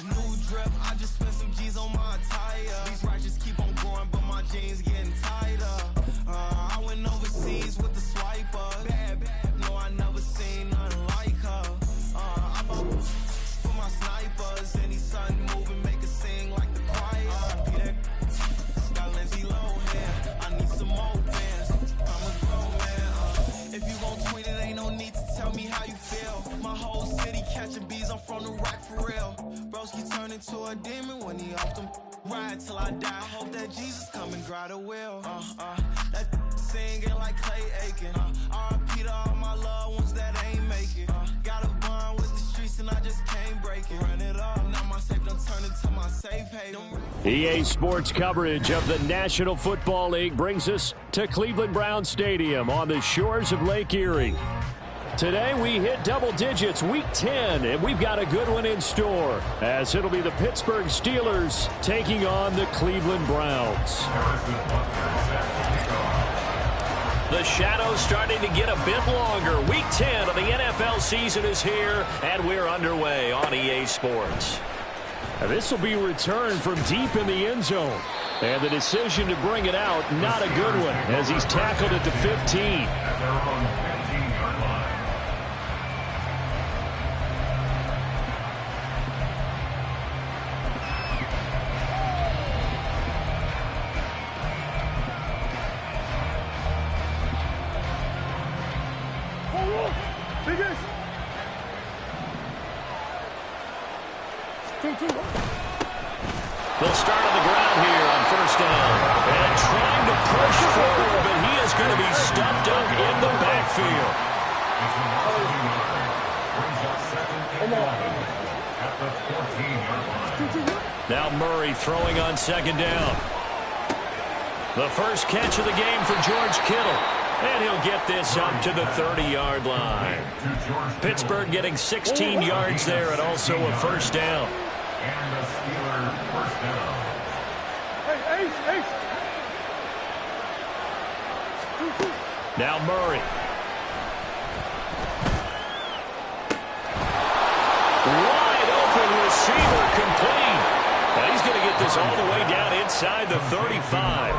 New drip, I just spent some G's on my attire. These righteous keep on going, but my jeans getting tighter. I went overseas with the swiper. Bad, no, I never seen nothing like her. I bought for my snipers. Any sun moving, make it sing like the choir. Got Lindsay Lohan, I need some more bands. I'm a grown man. If you gon' tweet it, ain't no need to tell me how you feel. My whole city catching bees, I'm from the rack for real. Broski turned into a demon when he off them. Ride till I die, hope that Jesus come and grab the wheel. That singing like Clay Aiken. R.I.P. to all my loved ones that ain't make it. Got a bond with the streets and I just can't break it. Run it up, now my safe done turned into my safe haven. EA Sports coverage of the National Football League brings us to Cleveland Browns Stadium on the shores of Lake Erie. Today we hit double digits, week 10, and we've got a good one in store, as it'll be the Pittsburgh Steelers taking on the Cleveland Browns. The shadow's starting to get a bit longer. Week 10 of the NFL season is here, and we're underway on EA Sports. Now, this will be a return from deep in the end zone, and the decision to bring it out, not a good one, as he's tackled at the 15. They'll start on the ground here on first down. And trying to push forward, but he is going to be stuffed up in the backfield. Now Murray throwing on second down. The first catch of the game for George Kittle. And he'll get this up to the 30-yard line. Pittsburgh getting 16 yards there and also a first down. And the Steelers first down. Now Murray. Wide open receiver complete. And he's going to get this all the way down inside the 35.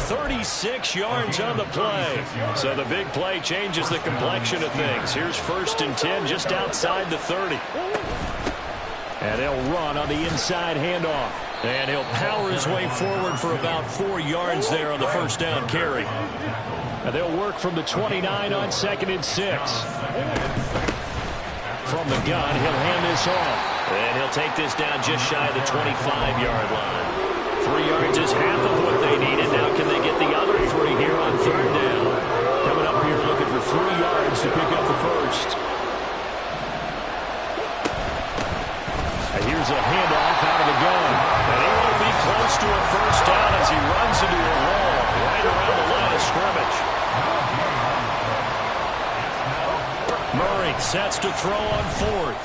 36 yards on the play. So the big play changes the complexion of things. Here's first and 10 just outside the 30. And he'll run on the inside handoff. And he'll power his way forward for about 4 yards there on the first down carry. And they'll work from the 29 on second and 6. From the gun, he'll hand this off. And he'll take this down just shy of the 25-yard line. 3 yards is half of what they needed. Now can they get the other 3 here on third down? Coming up here looking for 3 yards to pick up the first. Here's a handoff out of the gun. And he won't be close to a first down as he runs into a wall right around the line of scrimmage. Murray sets to throw on fourth.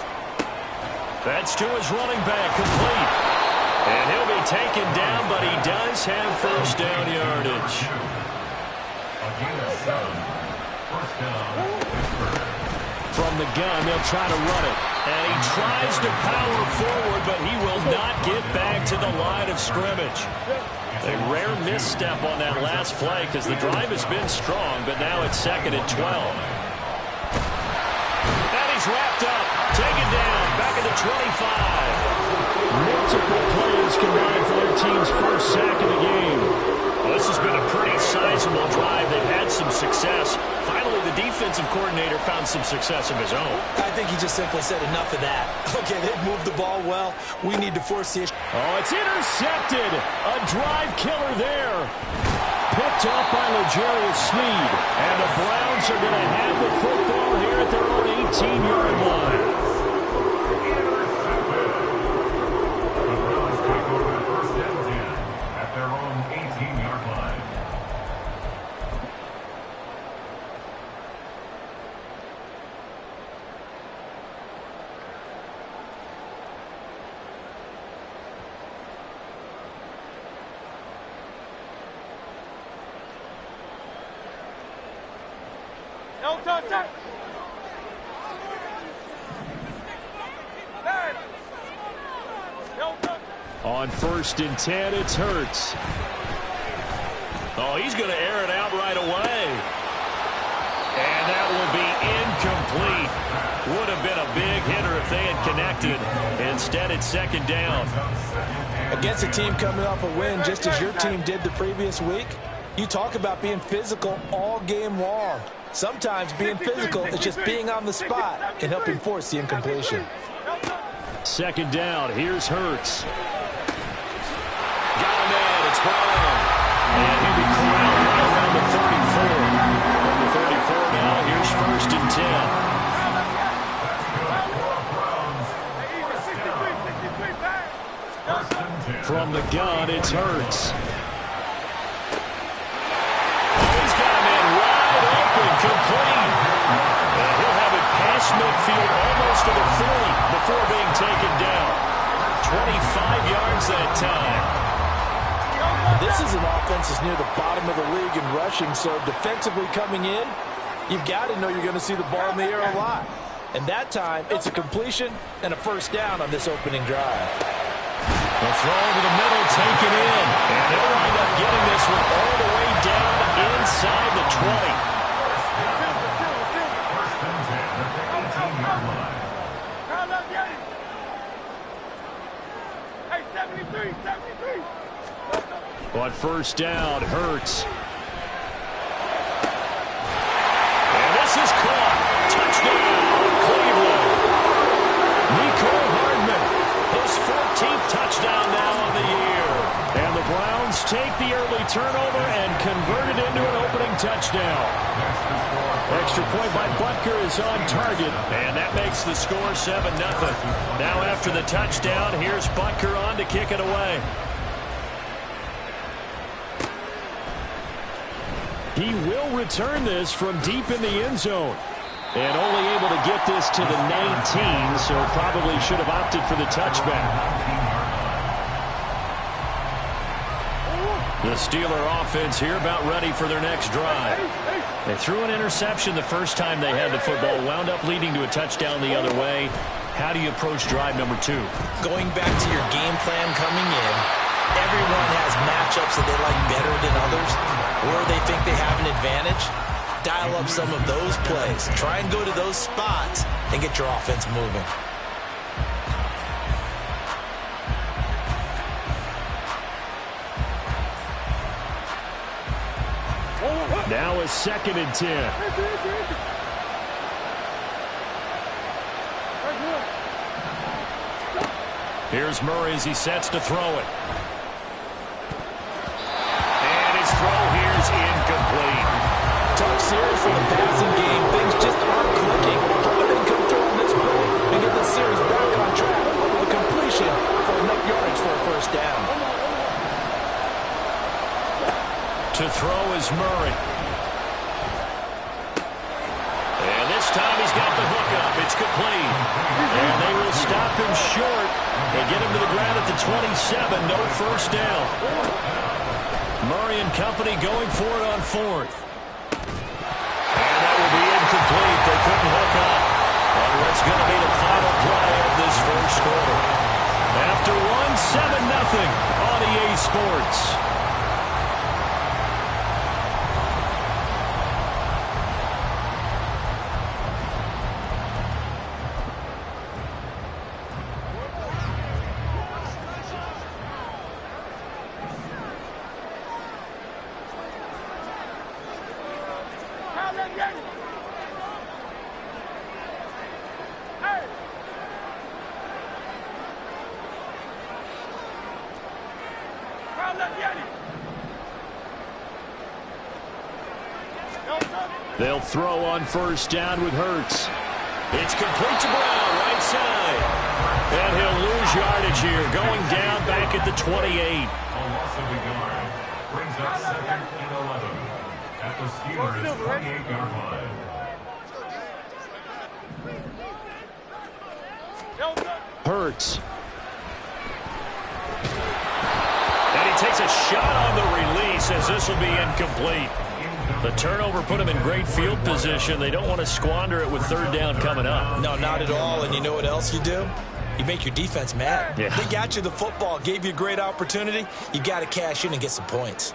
That's to his running back, complete. And he'll be taken down, but he does have first down yardage. From the gun, they'll try to run it. And he tries to power forward, but he will not get back to the line of scrimmage. A rare misstep on that last play because the drive has been strong, but now it's second and 12. And he's wrapped up, taken down, back at the 25. Multiple plays combined for their team's first sack of the game. Well, this has been a pretty sizable drive. They've had some success. Finally, the defensive coordinator found some success of his own. I think he just simply said enough of that. Okay, they've moved the ball well. We need to force the issue. Oh, it's intercepted. A drive killer there. Picked up by L'Jarius Sneed. And the Browns are going to have the football here at their own 18-yard line. On 1st and 10, it's Hurts. Oh, he's going to air it out right away. And that will be incomplete. Would have been a big hitter if they had connected. Instead, it's 2nd down. Against a team coming off a win just as your team did the previous week, you talk about being physical all game long. Sometimes being physical is just being on the spot and helping force the incompletion. 2nd down. Here's Hurts. Got him in. It's Brown. And he'll be corralled right around the 34. From the 34 now, here's 1st and 10. From the gun, it's Hurts. He's got him in wide open, complete. And he'll have it past midfield almost to the 40 before being taken down. 25 yards that time. This is an offense that's near the bottom of the league in rushing, so defensively coming in, you've got to know you're going to see the ball in the air a lot. And that time, it's a completion and a 1st down on this opening drive. The throw to the middle, taken in. And they'll wind up getting this one all the way down inside the 20. On 1st down, Hurts. And this is caught. Touchdown, Cleveland. Nicole Hardman, his 14th touchdown now on the year. And the Browns take the early turnover and convert it into an opening touchdown. Extra point by Butker is on target, and that makes the score 7-0. Now after the touchdown, here's Butker on to kick it away. He will return this from deep in the end zone. And only able to get this to the 19, so probably should have opted for the touchback. The Steeler offense here about ready for their next drive. They threw an interception the first time they had the football, wound up leading to a touchdown the other way. How do you approach drive number 2? Going back to your game plan coming in, everyone has matchups that they like better than others, or they think they have an advantage. Dial up some of those plays. Try and go to those spots and get your offense moving. Now a 2nd and 10. Here's Murray as he sets to throw it. And his throw here's incomplete. Tough series for the passing game. Things just aren't clicking. How they come through on this play and get the series back on track with a completion for enough yards for a 1st down. To throw is Murray. And this time he's got the hook up. It's complete. And they will stop him short and get him to the ground at the 27. No 1st down. Murray and company going for it on 4th. And that will be incomplete. They couldn't hook up. And what's going to be the final play of this 1st quarter. After one, 7-0 on EA Sports. They'll throw on 1st down with Hurts. It's complete to Brown, right side. And he'll lose yardage here, going down back at the 28. A loss of a yard brings up 2nd and 11 at the Steelers' 28-yard line. Hurts. And he takes a shot on the release as this will be incomplete. The turnover put him in great field position. They don't want to squander it with 3rd down coming up. No, not at all. And you know what else you do? you make your defense mad. Yeah. They got you the football, gave you a great opportunity. You got to cash in and get some points.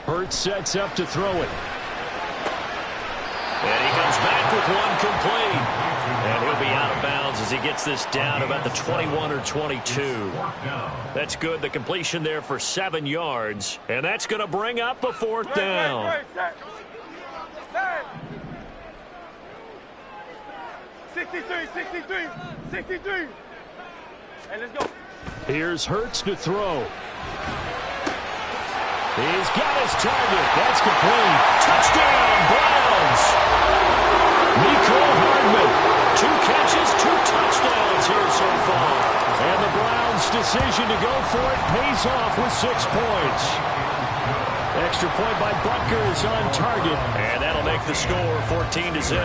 Hurts sets up to throw it. And he comes back with one complete. And he'll be out of bounds as he gets this down about the 21 or 22. That's good. The completion there for 7 yards. And that's going to bring up a 4th down. 63. Hey, let's go. Here's Hurts to throw. He's got his target. That's complete. Touchdown, Browns. Nicole Hardman. 2 catches, 2 touchdowns here so far. And the Browns' decision to go for it pays off with 6 points. Extra point by Butker is on target. And that'll make the score 14-0.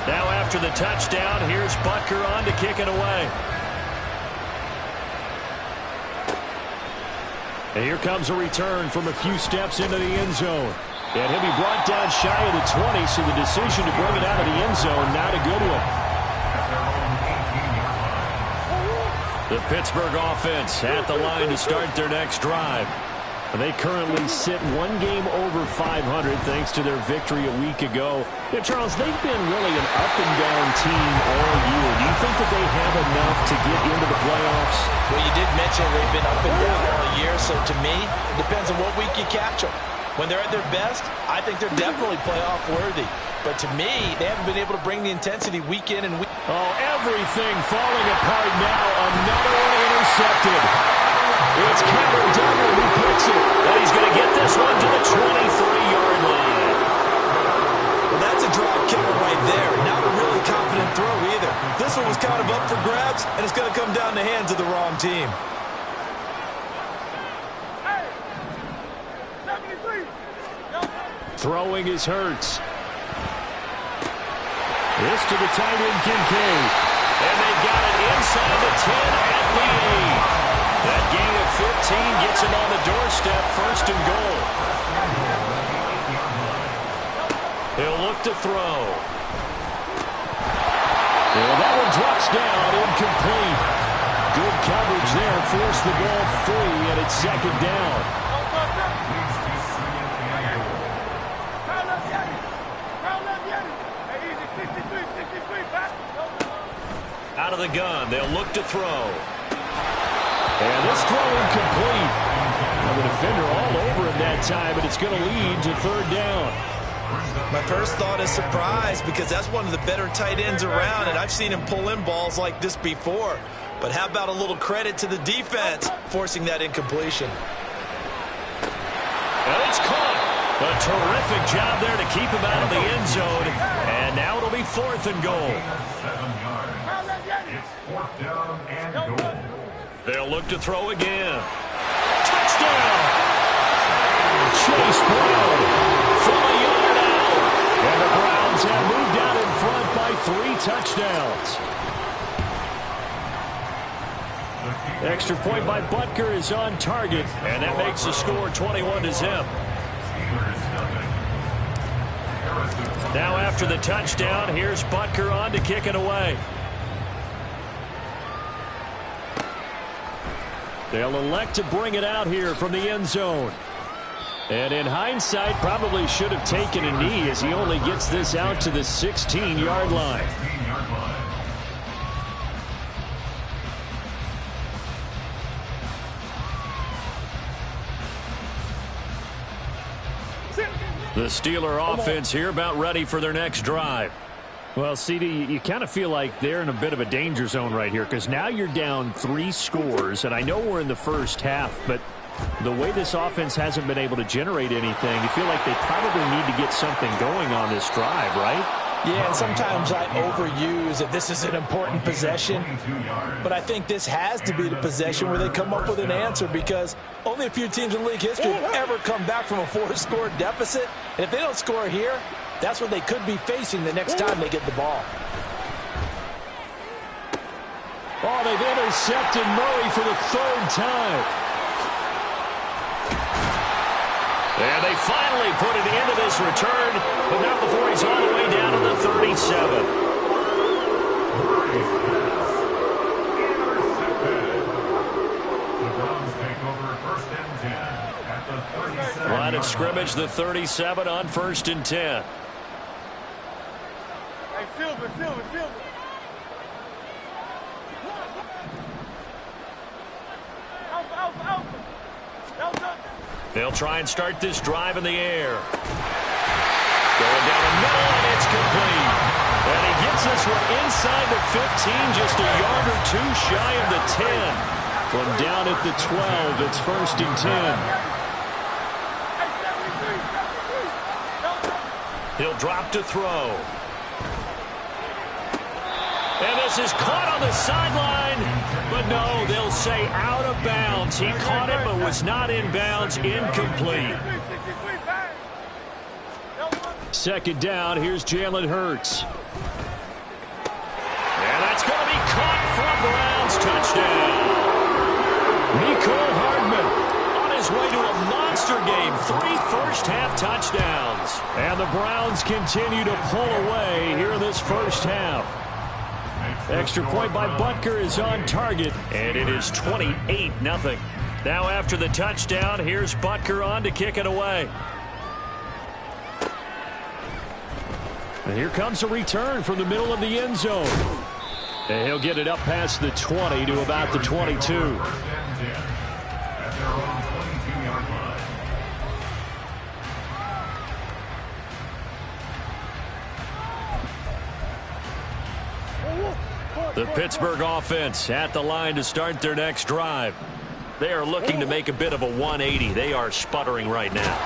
Now after the touchdown, here's Butker on to kick it away. And here comes a return from a few steps into the end zone. And he'll be brought down shy of the 20, so the decision to bring it out of the end zone, not a good one. The Pittsburgh offense at the line to start their next drive. They currently sit 1 game over 500 thanks to their victory a week ago. Yeah, Charles, they've been really an up-and-down team all year. Do you think that they have enough to get into the playoffs? Well, you did mention they've been up and down all year, so to me, it depends on what week you catch them. When they're at their best, I think they're definitely playoff worthy. But to me, they haven't been able to bring the intensity week in and week out. Oh, everything falling apart now. Another one intercepted. It's Cameron Duggar who picks it. And he's going to get this one to the 23-yard line. Well, that's a drive killer right there. Not a really confident throw either. This one was kind of up for grabs, and it's going to come down the hands of the wrong team. Throwing is Hurts. This to the tight end, Kincaid. And they got it inside the 10 at the 8. That gain of 15 gets him on the doorstep, 1st and goal. He'll look to throw. And that one drops down, incomplete. Good coverage there, forced the ball free, and it's 2nd down. Out of the gun, they'll look to throw. And this throw incomplete. Now the defender all over him that time, but it's going to lead to 3rd down. My first thought is surprise because that's one of the better tight ends around, and I've seen him pull in balls like this before. But how about a little credit to the defense forcing that incompletion? And it's caught. A terrific job there to keep him out of the end zone. And now it'll be 4th and goal. 7 yards. It's 4th down and goal. They'll look to throw again. Touchdown! Chase Brown from a yard out. And the Browns have moved out in front by 3 touchdowns. Extra point by Butker is on target, and that makes the score 21-0. Now after the touchdown, here's Butker on to kick it away. They'll elect to bring it out here from the end zone. And in hindsight, probably should have taken a knee as he only gets this out to the 16-yard line. The Steeler offense here about ready for their next drive. Well, CD, you kind of feel like they're in a bit of a danger zone right here because now you're down 3 scores, and I know we're in the first half, but the way this offense hasn't been able to generate anything, you feel like they probably need to get something going on this drive, right? Yeah, and sometimes I overuse that this is an important possession, but I think this has to be the possession where they come up with an answer because only a few teams in league history have ever come back from a 4-score deficit, and if they don't score here, that's what they could be facing the next time they get the ball. Oh, they've intercepted Murray for the 3rd time. And they finally put it into this return, but not before he's all the way down to the 36. Line of scrimmage, the 37 on 1st and 10. Hey, Silver. Alpha. They'll try and start this drive in the air. Going down the middle, and it's complete. And he gets this one inside the 15, just a yard or two shy of the 10. From down at the 12, it's 1st and 10. He'll drop to throw. And this is caught on the sideline. But no, they'll say out of bounds. He caught it but was not in bounds. Incomplete. 2nd down. Here's Jalen Hurts. And that's going to be caught for a Browns touchdown. Mecole Hardman on his way to a monster game. 3 first-half touchdowns. And the Browns continue to pull away here in this first half. Extra point by Butker is on target, and it is 28-0. Now after the touchdown, here's Butker on to kick it away. And here comes a return from the middle of the end zone. And he'll get it up past the 20 to about the 22. The Pittsburgh offense at the line to start their next drive. They are looking to make a bit of a 180. They are sputtering right now.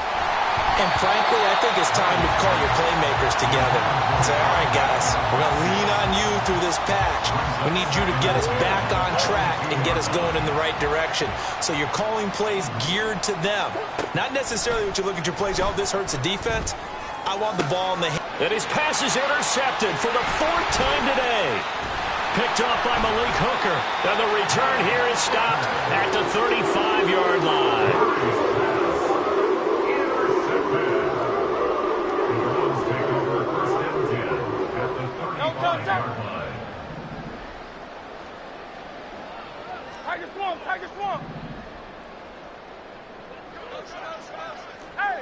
And frankly, I think it's time to call your playmakers together and say, all right, guys, we're going to lean on you through this patch. We need you to get us back on track and get us going in the right direction. So you're calling plays geared to them. Not necessarily what you look at your plays, oh, this hurts the defense. I want the ball in the hand. And his pass is intercepted for the 4th time today. Picked off by Malik Hooker. And the return here is stopped at the 35-yard line. Tiger swamp. Hey,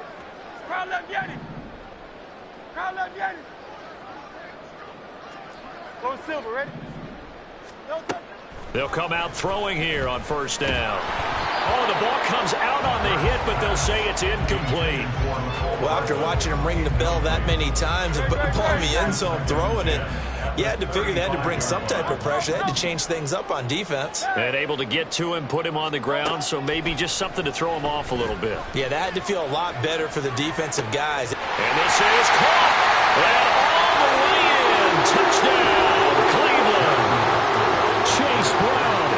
crowd left Yeti. Go Silver, ready? They'll come out throwing here on 1st down. Oh, the ball comes out on the hit, but they'll say it's incomplete. Well, after watching him ring the bell that many times and put the ball in the end zone throwing it, you had to figure they had to bring some type of pressure. They had to change things up on defense. And able to get to him, put him on the ground, so maybe just something to throw him off a little bit. Yeah, that had to feel a lot better for the defensive guys. And this is caught. And all the way in. Touchdown, Cleveland. Chase Brown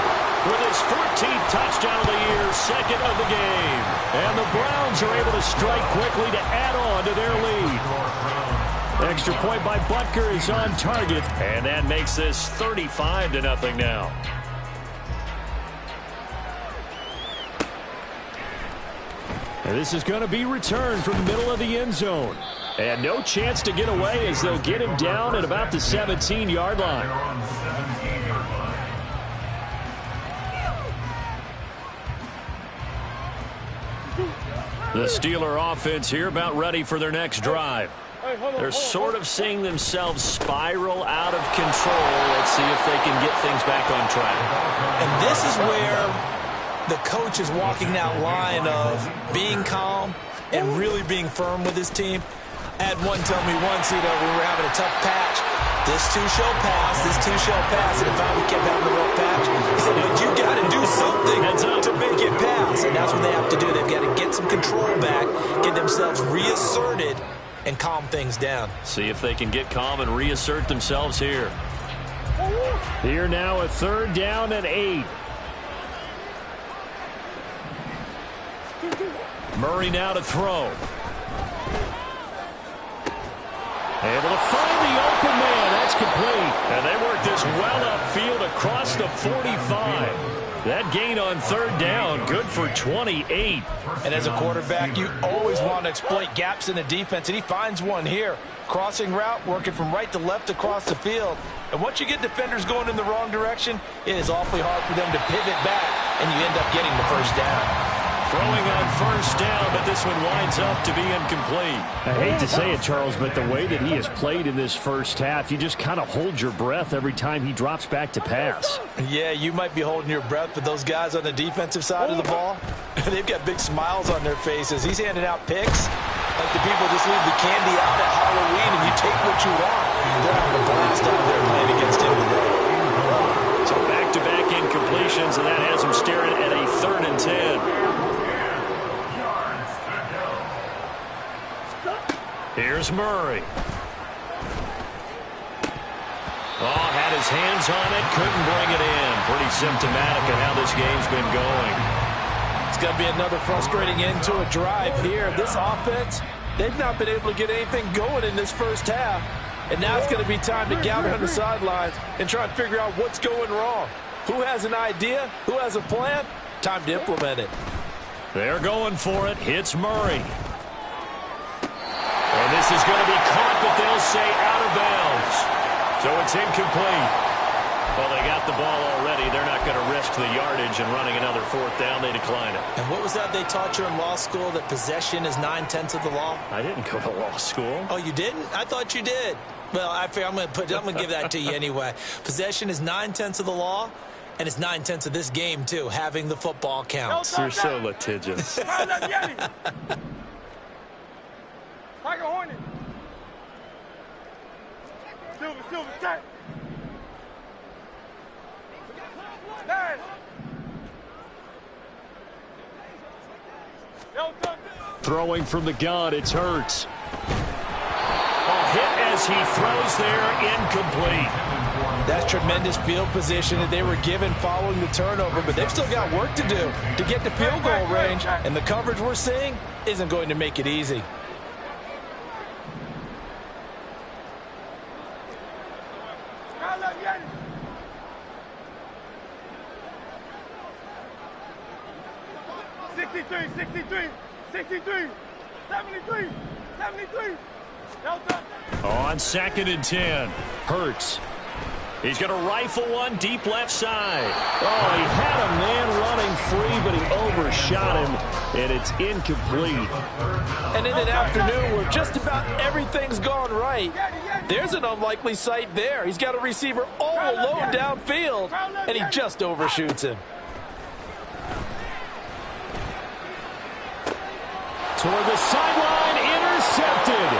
with his 14th touchdown of the year, 2nd of the game. And the Browns are able to strike quickly to add on to their lead. Extra point by Butker is on target, and that makes this 35-0 now. And this is going to be returned from the middle of the end zone. And no chance to get away as they'll get him down at about the 17-yard line. The Steeler offense here about ready for their next drive. They're sort of seeing themselves spiral out of control. Let's see if they can get things back on track. And this is where the coach is walking that line of being calm and really being firm with his team. I had one tell me once, we were having a tough patch. This too shall pass, this too shall pass. And if we kept having a rough patch, he said, but you got to do something to make it pass. And that's what they have to do. They've got to get some control back, get themselves reasserted, and calm things down. See if they can get calm and reassert themselves here. Here now, a 3rd down and 8. Murray now to throw. Able to find the open man. That's complete. And they work this well upfield across the 45. That gain on 3rd down, good for 28. And as a quarterback, you always want to exploit gaps in the defense, and he finds one here. Crossing route, working from right to left across the field. And once you get defenders going in the wrong direction, it is awfully hard for them to pivot back, and you end up getting the first down. Throwing on first down, but this one winds up to be incomplete. I hate to say it, Charles, but the way that he has played in this first half, you just kind of hold your breath every time he drops back to pass. Yeah, you might be holding your breath, but those guys on the defensive side of the ball, they've got big smiles on their faces. He's handing out picks like the people just leave the candy out at Halloween and you take what you want. They're having a blast out there playing against him today. So back-to-back incompletions, and that has him staring at a 3rd and 10. Here's Murray. Oh, had his hands on it, couldn't bring it in. Pretty symptomatic of how this game's been going. It's going to be another frustrating end to a drive here. This offense, they've not been able to get anything going in this first half. And now it's going to be time to gather on the sidelines and try and figure out what's going wrong. Who has an idea? Who has a plan? Time to implement it. They're going for it. Hits Murray. And this is going to be caught, but they'll say out of bounds. So it's incomplete. Well, they got the ball already. They're not going to risk the yardage and running another 4th down. They decline it. And what was that they taught you in law school, that possession is 9/10 of the law? I didn't go to law school. Oh, you didn't? I thought you did. Well, I figure I'm going to give that to you anyway. Possession is 9/10 of the law, and it's 9/10 of this game, too. Having the football counts. You're so litigious. Tiger Hornet. Silver, tight. Nice. Throwing from the gun, it's Hurts. A hit as he throws there, incomplete. That's tremendous field position that they were given following the turnover, but they've still got work to do to get to field goal range, and the coverage we're seeing isn't going to make it easy. On 2nd and 10, Hurts. He's going to rifle one deep left side. Oh, he had a man running free, but he overshot him, and it's incomplete. And in an afternoon where just about everything's gone right, there's an unlikely sight there. He's got a receiver all alone downfield, and he just overshoots him. Toward the sideline, intercepted.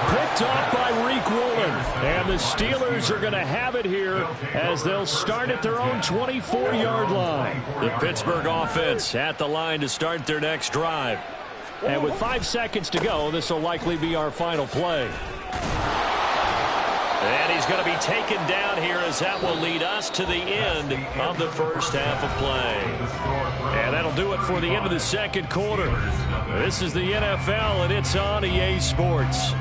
Picked off by Reek Woolen. And the Steelers are going to have it here as they'll start at their own 24-yard line. The Pittsburgh offense at the line to start their next drive. And with 5 seconds to go, this will likely be our final play. And he's going to be taken down here as that will lead us to the end of the first half of play. And that'll do it for the end of the second quarter. This is the NFL, and it's on EA Sports.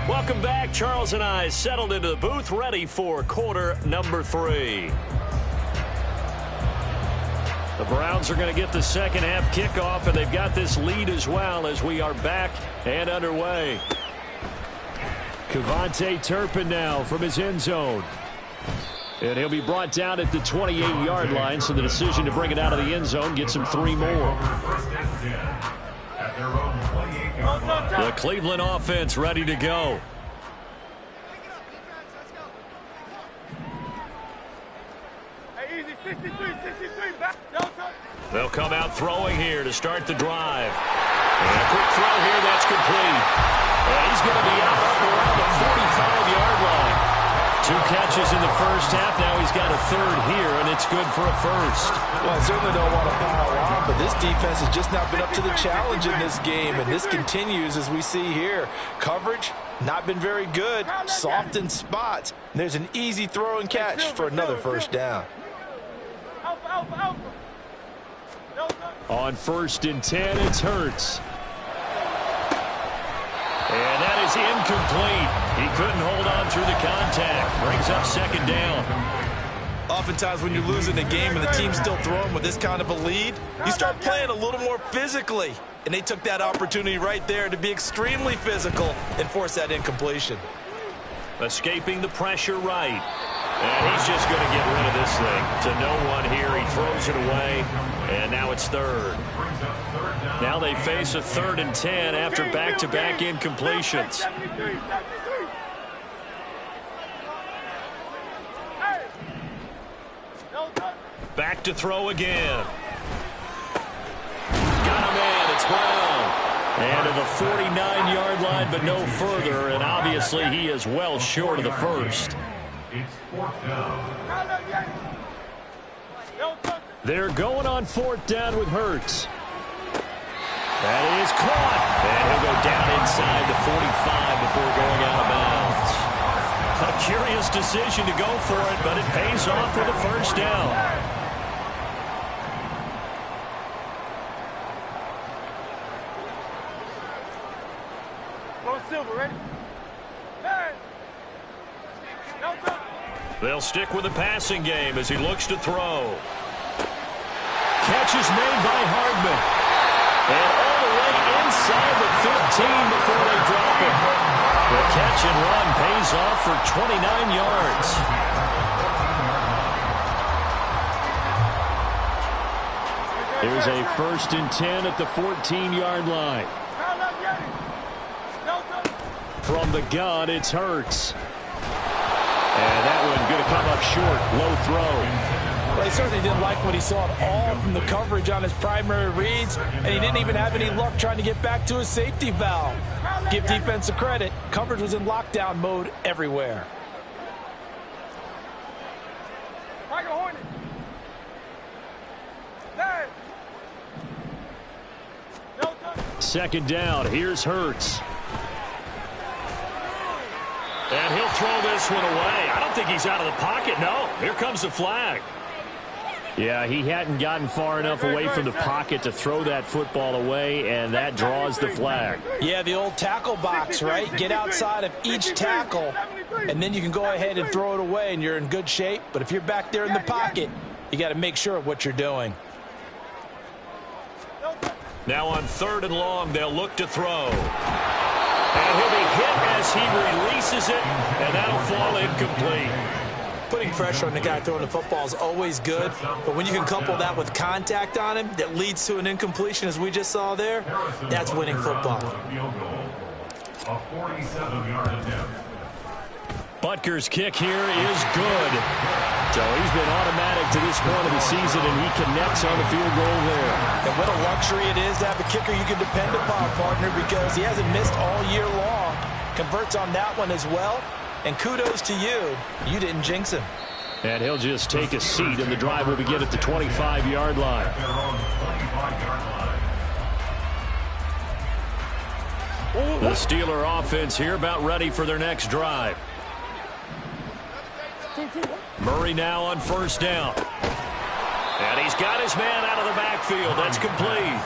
Welcome back. Charles and I settled into the booth, ready for quarter number 3. The Browns are going to get the second half kickoff, and they've got this lead as well as we are back and underway. Kevontae Turpin now from his end zone. And he'll be brought down at the 28-yard line, so the decision to bring it out of the end zone gets him 3 more. The Cleveland offense ready to go. They'll come out throwing here to start the drive. And a quick throw here, that's complete. And he's going to be out up around the 45-yard line. 2 catches in the first half. Now he's got a 3rd here, and it's good for a first. Well, I certainly don't want to pile on, but this defense has just not been up to the challenge in this game, and this continues as we see here. Coverage, not been very good. Soft in spots. And there's an easy throw and catch for another first down. On 1st and 10, it's Hurts. And that is incomplete. He couldn't hold through the contact. Brings up second down. Oftentimes when you're losing a game and the team's still throwing with this kind of a lead, you start playing a little more physically. And they took that opportunity right there to be extremely physical and force that incompletion. Escaping the pressure right. And he's just going to get rid of this thing to no one here. He throws it away, and now it's third. Now they face a 3rd and 10 after back-to-back incompletions. Back to throw again. Got him in. It's Brown. And to the 49-yard line, but no further. And obviously he is well short of the first. It's 4th down. They're going on 4th down with Hurts. That is caught. And he'll go down inside the 45 before going out of bounds. A curious decision to go for it, but it pays off with a first down. Silver, ready? They'll stick with the passing game as he looks to throw. Catch is made by Hardman. And all the way inside the 15 before they drop it. The catch and run pays off for 29 yards. Here's a 1st and 10 at the 14-yard line. From the gun, it's Hurts. And that one going to come up short. Low throw. Well, he certainly didn't like what he saw at all from the coverage on his primary reads, and he didn't even have any luck trying to get back to his safety valve. Give defense a credit. Coverage was in lockdown mode everywhere. 2nd down. Here's Hurts. And he'll throw this one away. I don't think he's out of the pocket. No, here comes the flag. Yeah, he hadn't gotten far enough away from the pocket to throw that football away, and that draws the flag. Yeah, the old tackle box, right? Get outside of each tackle, and then you can go ahead and throw it away, and you're in good shape. But if you're back there in the pocket, you got to make sure of what you're doing. Now on 3rd and long, they'll look to throw. And he'll be hit as he releases it, and that'll fall incomplete. Putting pressure on the guy throwing the football is always good, but when you can couple that with contact on him that leads to an incompletion, as we just saw there, that's winning football. A 47-yard attempt. Butker's kick here is good. So he's been automatic to this point of the season, and he connects on the field goal there. And what a luxury it is to have a kicker you can depend upon, partner, because he hasn't missed all year long. Converts on that one as well. And kudos to you. You didn't jinx him. And he'll just take a seat, and the drive will begin at the 25-yard line. The Steeler offense here about ready for their next drive. Murray now on 1st down. And he's got his man out of the backfield. That's complete.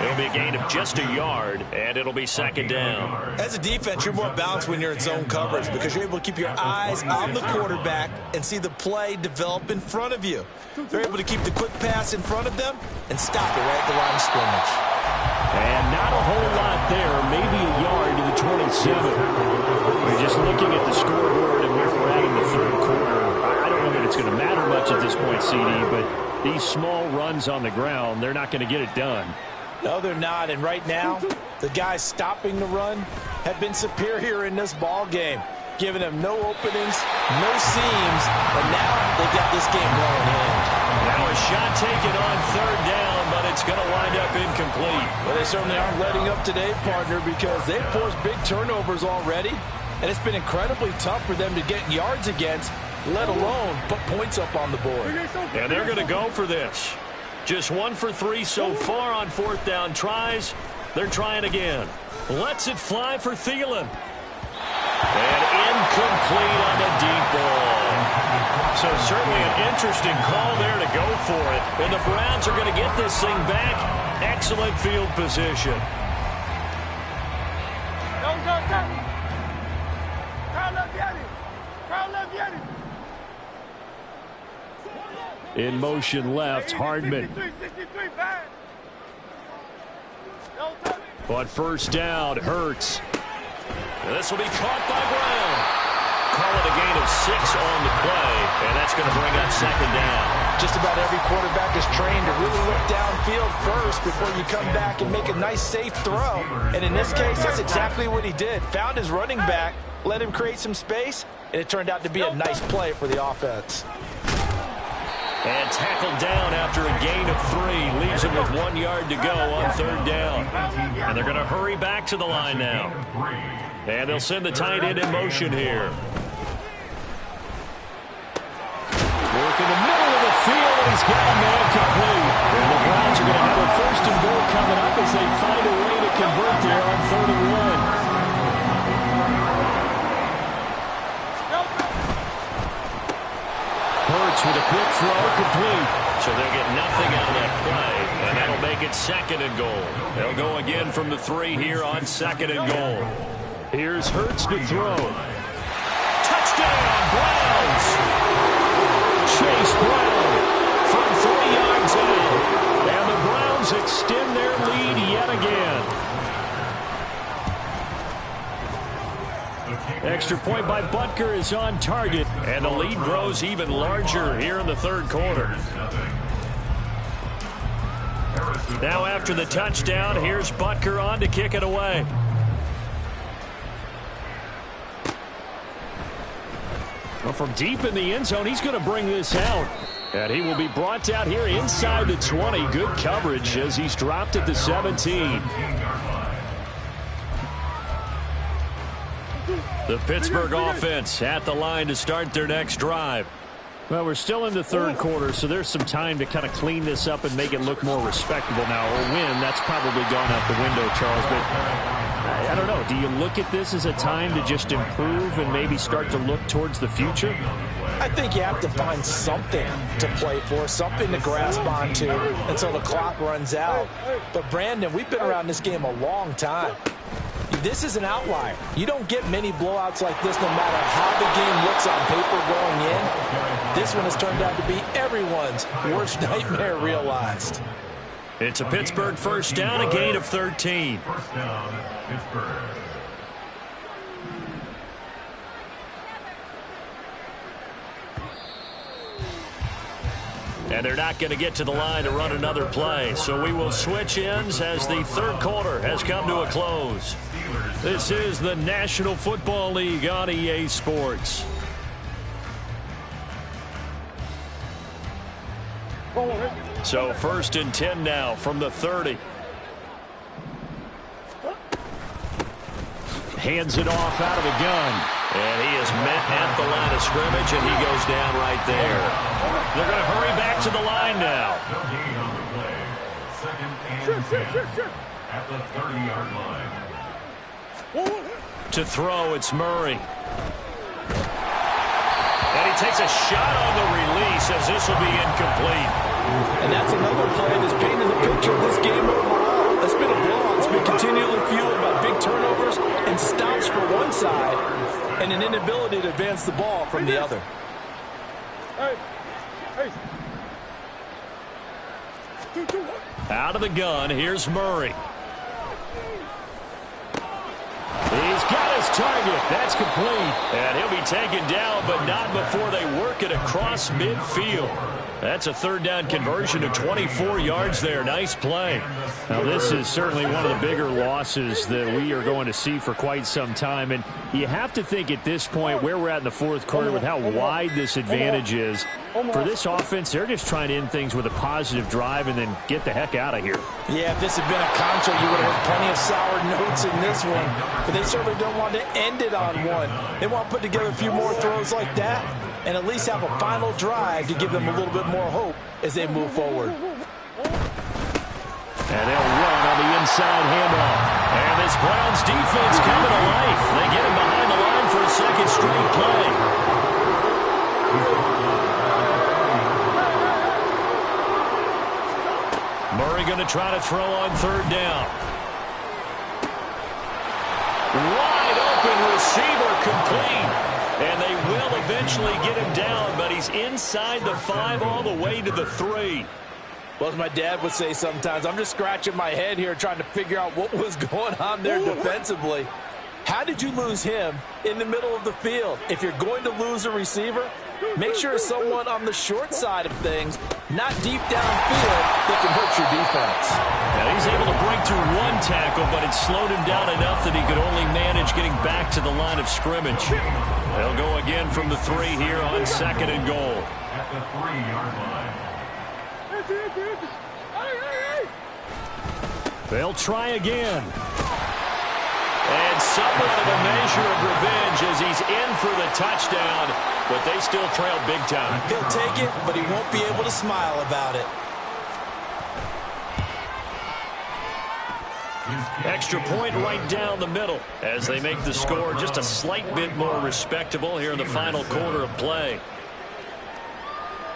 It'll be a gain of just a yard, and it'll be 2nd down. As a defense, you're more balanced when you're in zone coverage because you're able to keep your eyes on the quarterback and see the play develop in front of you. They're able to keep the quick pass in front of them and stop it right at the line of scrimmage. And not a whole lot there, maybe a yard to the 27. We're just looking at the scoreboard and where we're at in the 3rd quarter. I don't know that it's going to matter much at this point, CD, but these small runs on the ground, they're not going to get it done. No, they're not. And right now, the guys stopping the run have been superior in this ball game, giving them no openings, no seams, and now they've got this game well in hand. Now a shot taken on 3rd down, but it's going to wind up incomplete. Well, they certainly aren't letting up today, partner, because they've forced big turnovers already, and it's been incredibly tough for them to get yards against, let alone put points up on the board. And they're going to go for this. Just 1 for 3 so far on 4th down tries. They're trying again. Lets it fly for Thielen. And incomplete on the deep ball. So certainly an interesting call there to go for it. And the Browns are going to get this thing back. Excellent field position. Go, go, go. In motion left, Hardman. 63, bad. On first down, Hurts. And this will be caught by Brown. Call it a gain of 6 on the play, and that's going to bring up second down. Just about every quarterback is trained to really look downfield first before you come back and make a nice, safe throw. And in this case, that's exactly what he did. Found his running back, let him create some space, and it turned out to be a nice play for the offense. And tackled down after a gain of 3. Leaves him with 1 yard to go on third down. And they're going to hurry back to the line now. And they'll send the tight end in motion here. Work in the middle of the field, and he's got a man complete. And the Browns are going to have a first and goal coming up as they find a way to convert there on 3rd and 1. Hurts with a quick throw, complete. So they'll get nothing out of that play, and that'll make it 2nd and goal. They'll go again from the 3 here on 2nd and goal. Here's Hurts to throw. Touchdown, Browns! Chase Brown from 3 yards out. And the Browns extend their lead yet again. Extra point by Butker is on target, and the lead grows even larger here in the 3rd quarter. Now after the touchdown, here's Butker on to kick it away. Well, from deep in the end zone, he's going to bring this out. And he will be brought out here inside the 20. Good coverage as he's dropped at the 17. The Pittsburgh offense at the line to start their next drive. Well, we're still in the 3rd quarter, so there's some time to kind of clean this up and make it look more respectable now. Or win, that's probably gone out the window, Charles. But I don't know. Do you look at this as a time to just improve and maybe start to look towards the future? I think you have to find something to play for, something to grasp onto until the clock runs out. But, Brandon, we've been around this game a long time. This is an outlier. You don't get many blowouts like this no matter how the game looks on paper going in. This one has turned out to be everyone's worst nightmare realized. It's a Pittsburgh first down, a gain of 13. First down, Pittsburgh. And they're not going to get to the line to run another play. So we will switch ends as the 3rd quarter has come to a close. This is the National Football League on EA Sports. So 1st and 10 now from the 30. Hands it off out of the gun. And he is met at the line of scrimmage, and he goes down right there. They're going to hurry back to the line now. No gain on the play. 2nd and 10 at the 30-yard line. To throw, it's Murray. And he takes a shot on the release as this will be incomplete. And that's another play that's painted the picture of this game overall. It's been a blowout. It's been continually fueled by big turnovers and stops for one side and an inability to advance the ball from the other. Out of the gun, here's Murray. He's got his target. That's complete. And he'll be taken down, but not before they work it across midfield. That's a 3rd down conversion of 24 yards there. Nice play. Now, this is certainly one of the bigger losses that we are going to see for quite some time. And you have to think at this point where we're at in the 4th quarter with how wide this advantage is. For this offense, they're just trying to end things with a positive drive and then get the heck out of here. Yeah, if this had been a contra, you would have heard plenty of sour notes in this one. But they certainly don't want to end it on one. They want to put together a few more throws like that and at least have a final drive to give them a little bit more hope as they move forward. And they'll run on the inside handoff. And this Browns defense coming to life. They get him behind the line for a 2nd straight play. Murray going to try to throw on 3rd down. Wide open receiver complete. And they will eventually get him down, but he's inside the 5 all the way to the 3. Well, as my dad would say sometimes, I'm just scratching my head here trying to figure out what was going on there defensively. How did you lose him in the middle of the field? If you're going to lose a receiver, make sure it's someone on the short side of things, not deep downfield, that can hurt your defense. Now he's able to break through 1 tackle, but it slowed him down enough that he could only manage getting back to the line of scrimmage. They'll go again from the 3 here on 2nd and goal. At the 3-yard line. They'll try again. And somewhat of a measure of revenge as he's in for the touchdown, but they still trail big time. He'll take it, but he won't be able to smile about it. Extra point right down the middle as they make the score just a slight bit more respectable here in the final quarter of play.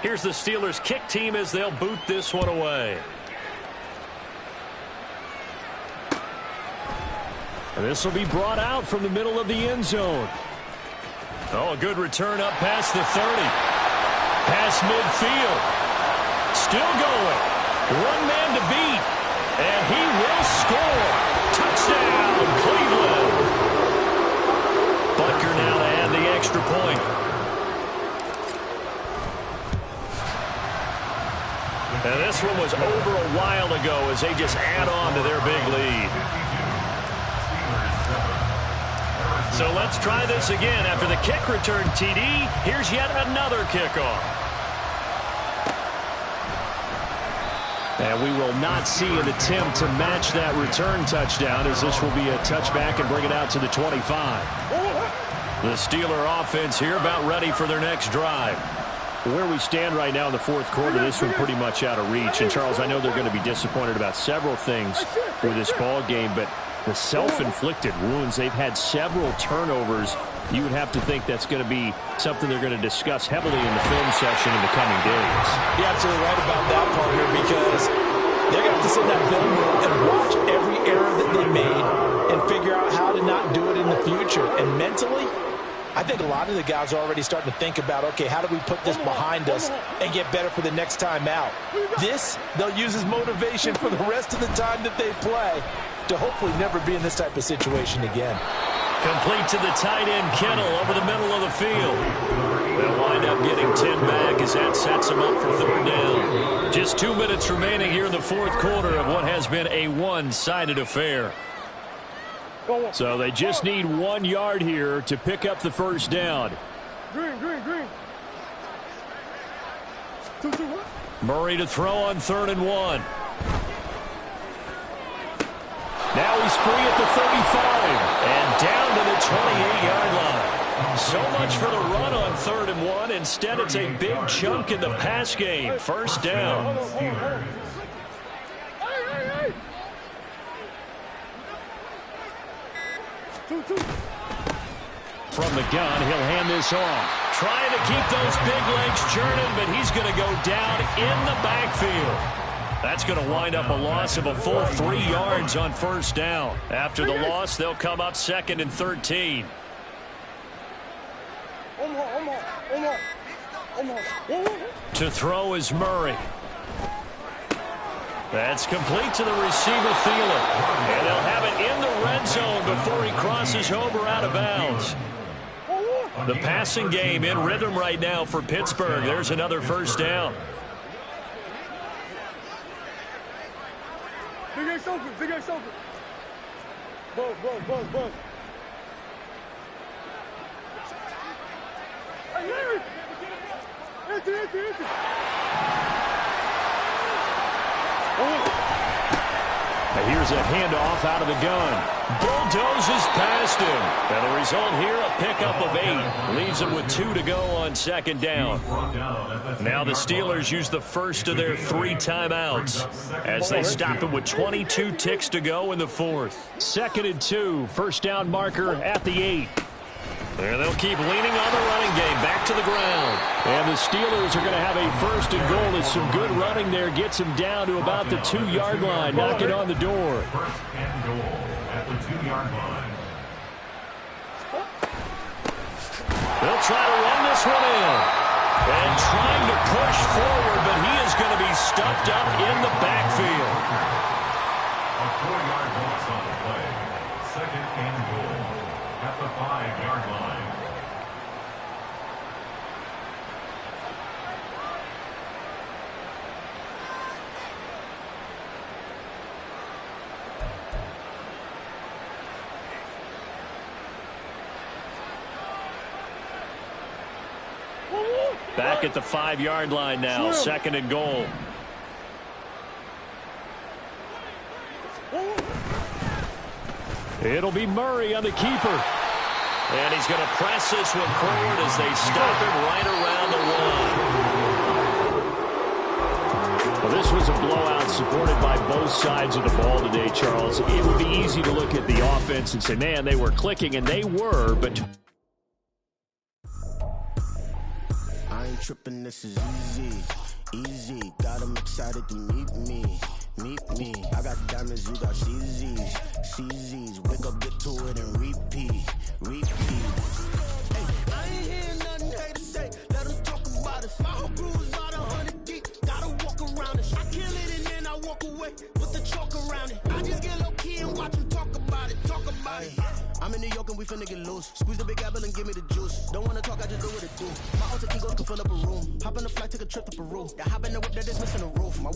Here's the Steelers kick team as they'll boot this one away. And this will be brought out from the middle of the end zone. Oh, a good return up past the 30. Past midfield. Still going. 1 man to beat. And he will score. Touchdown, Cleveland. Butker now to add the extra point. And this one was over a while ago as they just add on to their big lead. So let's try this again. After the kick return TD, here's yet another kickoff. And we will not see an attempt to match that return touchdown, as this will be a touchback and bring it out to the 25. The Steeler offense here about ready for their next drive. Where we stand right now in the 4th quarter, this one pretty much out of reach. And, Charles, I know they're going to be disappointed about several things with this ball game, but the self-inflicted wounds, they've had several turnovers. You would have to think that's going to be something they're going to discuss heavily in the film session in the coming days. You're absolutely right about that, partner, because they're going to have to sit in that film room and watch every error that they made and figure out how to not do it in the future. And mentally, I think a lot of the guys are already starting to think about, okay, how do we put this behind us and get better for the next time out? This, they'll use as motivation for the rest of the time that they play to hopefully never be in this type of situation again. Complete to the tight end, Kittle, over the middle of the field. They'll wind up getting 10 back as that sets them up for 3rd down. Just 2 minutes remaining here in the 4th quarter of what has been a one-sided affair. So they just need 1 yard here to pick up the 1st down. Green. Murray to throw on 3rd and 1. Now he's free at the 35 and down to the 28-yard line. So much for the run on 3rd and 1. Instead, it's a big chunk in the pass game. 1st down. From the gun, he'll hand this off. Trying to keep those big legs churning, but he's going to go down in the backfield. That's going to wind up a loss of a full 3 yards on 1st down. After the loss, they'll come up 2nd and 13. To throw is Murray. That's complete to the receiver, Thielen. And they'll have it in the red zone before he crosses over out of bounds. The passing game in rhythm right now for Pittsburgh. There's another 1st down. Big ass open. Buzz. Empty. And here's a handoff out of the gun. Bulldozes past him. And the result here, a pickup of 8. Leaves him with 2 to go on 2nd down. Now the Steelers use the first of their 3 timeouts as they stop him with 22 ticks to go in the 4th. 2nd and 2. 1st down marker at the 8. And they'll keep leaning on the running game. Back to the ground. And the Steelers are going to have a 1st and goal. As some good running there gets him down to about the 2-yard line. Knocking on the door. 1st and goal at the 2-yard line. They'll try to run this one in. And trying to push forward, but he is going to be stuffed up in the backfield. A 4-yard loss on the play. Second and goal at the 5-yard line. Back at the 5-yard line now, second and goal. It'll be Murray on the keeper. And he's going to press this one forward as they stop him right around the one. Well, this was a blowout supported by both sides of the ball today, Charles. It would be easy to look at the offense and say, man, they were clicking, and they were, but... I ain't tripping, this is easy, got them excited to meet me, I got diamonds, you got CZs, wake up, get to it, and repeat, hey, I ain't hearing nothing hate to say, let them talk about us, my whole crew is about 100 deep, gotta walk around it, I kill it and then I walk away, with the chalk around it, I just get low key and watch them talk about it, I'm in New York and we finna get loose. Squeeze the big apple and give me the juice. Don't wanna talk, I just do what it do. My alter egos can fill up a room. Hop on a flight, take a trip to Peru. I hop in the whip that is missing a roof. My